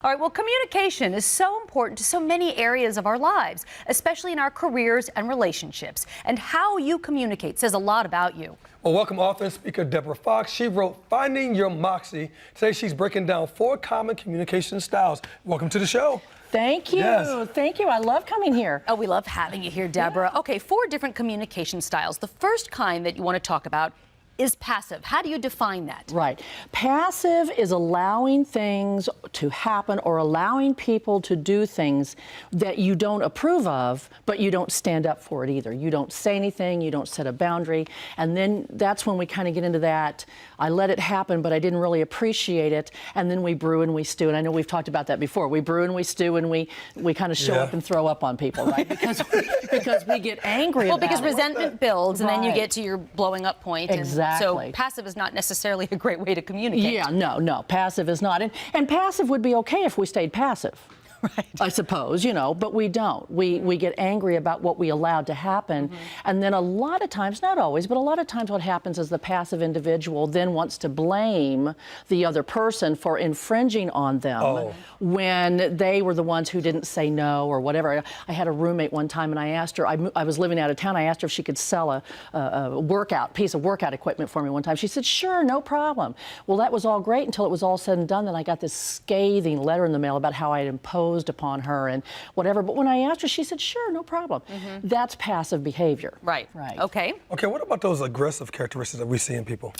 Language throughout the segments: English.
All right, well, communication is so important to so many areas of our lives, especially in our careers and relationships. And how you communicate says a lot about you. Well, welcome author and speaker Deborah Fox. She wrote Finding Your Moxie. Today she's breaking down 4 common communication styles. Welcome to the show. Thank you. Yes. Thank you. I love coming here. Oh, we love having you here, Deborah. Okay, 4 different communication styles. The first kind that you want to talk about is passive. How do you define that? Right. Passive is allowing things to happen or allowing people to do things that you don't approve of, but you don't stand up for it either. You don't say anything, you don't set a boundary, and then that's when we kind of get into that, I let it happen, but I didn't really appreciate it, and then we brew and we stew, and I know we've talked about that before. We brew and we stew and we kind of show up and throw up on people, right? Because we get angry about it. Well, because resentment builds, and then you Right. get to your blowing up point. Exactly. So passive is not necessarily a great way to communicate. Yeah, no, passive is not. And passive would be okay if we stayed passive. Right. I suppose, you know, but we don't. We get angry about what we allowed to happen. And then a lot of times, not always, but a lot of times what happens is the passive individual then wants to blame the other person for infringing on them when they were the ones who didn't say no or whatever. I had a roommate one time and I asked her, I was living out of town, I asked her if she could sell a piece of workout equipment for me one time. She said, sure, no problem. Well, that was all great until it was all said and done. Then I got this scathing letter in the mail about how I had imposed upon her and whatever. But when I asked her, she said, sure, no problem. That's passive behavior. Right. Okay. Okay, what about those aggressive characteristics that we see in people?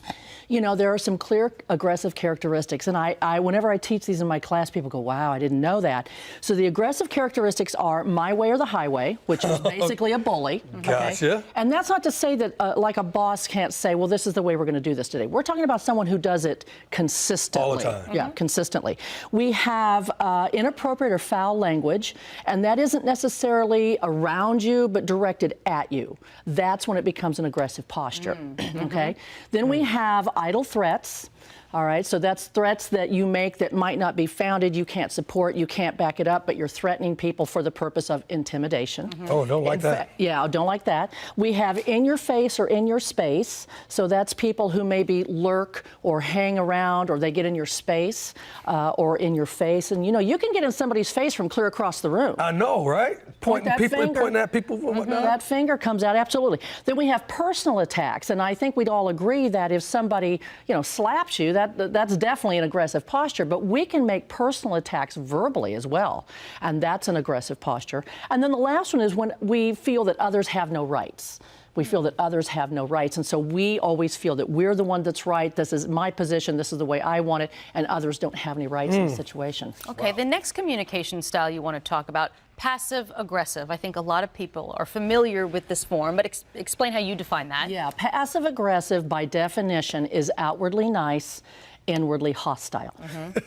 You know, there are some clear aggressive characteristics. And I whenever I teach these in my class, people go, wow, I didn't know that. So the aggressive characteristics are my way or the highway, which is basically a bully. Gotcha. And that's not to say that like a boss can't say, well, this is the way we're going to do this today. We're talking about someone who does it consistently. All the time. Yeah, consistently. We have inappropriate or foul language, and that isn't necessarily around you, but directed at you. That's when it becomes an aggressive posture, okay? Then we have idle threats. All right, so that's threats that you make that might not be founded, you can't support, you can't back it up, but you're threatening people for the purpose of intimidation. Oh, don't like that. Yeah, don't like that. We have in your face or in your space, so that's people who maybe lurk or hang around or they get in your space or in your face. And you know, you can get in somebody's face from clear across the room. I know, right? Pointing at people and whatnot. That finger comes out, absolutely. Then we have personal attacks, and I think we'd all agree that if somebody, you know, slaps you, that's definitely an aggressive posture, but we can make personal attacks verbally as well, and that's an aggressive posture. And then the last one is when we feel that others have no rights. We feel that others have no rights, and so we always feel that we're the one that's right, this is my position, this is the way I want it, and others don't have any rights in the situation. Okay, the next communication style you want to talk about, passive-aggressive. I think a lot of people are familiar with this form, but explain how you define that. Yeah, passive-aggressive by definition is outwardly nice, inwardly hostile.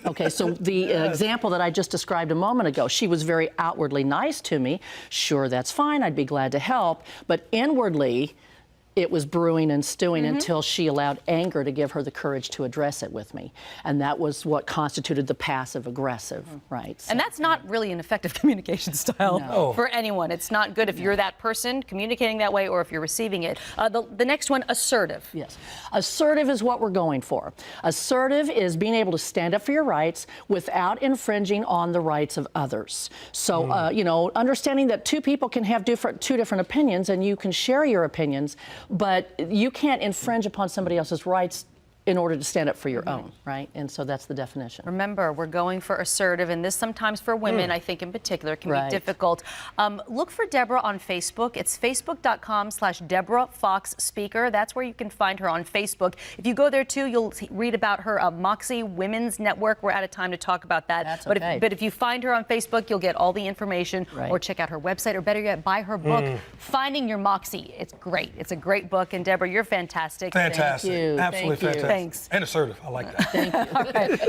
Okay, so the example that I just described a moment ago, she was very outwardly nice to me. Sure, that's fine, I'd be glad to help, but inwardly, it was brewing and stewing until she allowed anger to give her the courage to address it with me. And that was what constituted the passive-aggressive, right? So, And that's not really an effective communication style for anyone. It's not good if you're that person communicating that way or if you're receiving it. The next one, assertive. yes. Assertive is what we're going for. Assertive is being able to stand up for your rights without infringing on the rights of others. So, you know, understanding that 2 people can have 2 different opinions and you can share your opinions, but you can't infringe upon somebody else's rights in order to stand up for your own, right? And so that's the definition. Remember, we're going for assertive, and this sometimes for women, I think in particular, can be difficult. Look for Deborah on Facebook. It's facebook.com/Deborah Fox Speaker. That's where you can find her on Facebook. If you go there too, you'll read about her Moxie Women's Network. We're out of time to talk about that. That's but, okay. but if you find her on Facebook, you'll get all the information, or check out her website, or better yet, buy her book, Finding Your Moxie. It's great. It's a great book, and Deborah, you're fantastic. Fantastic. Thank you. Absolutely Thank you. fantastic. Thanks. And assertive. I like that. Thank you.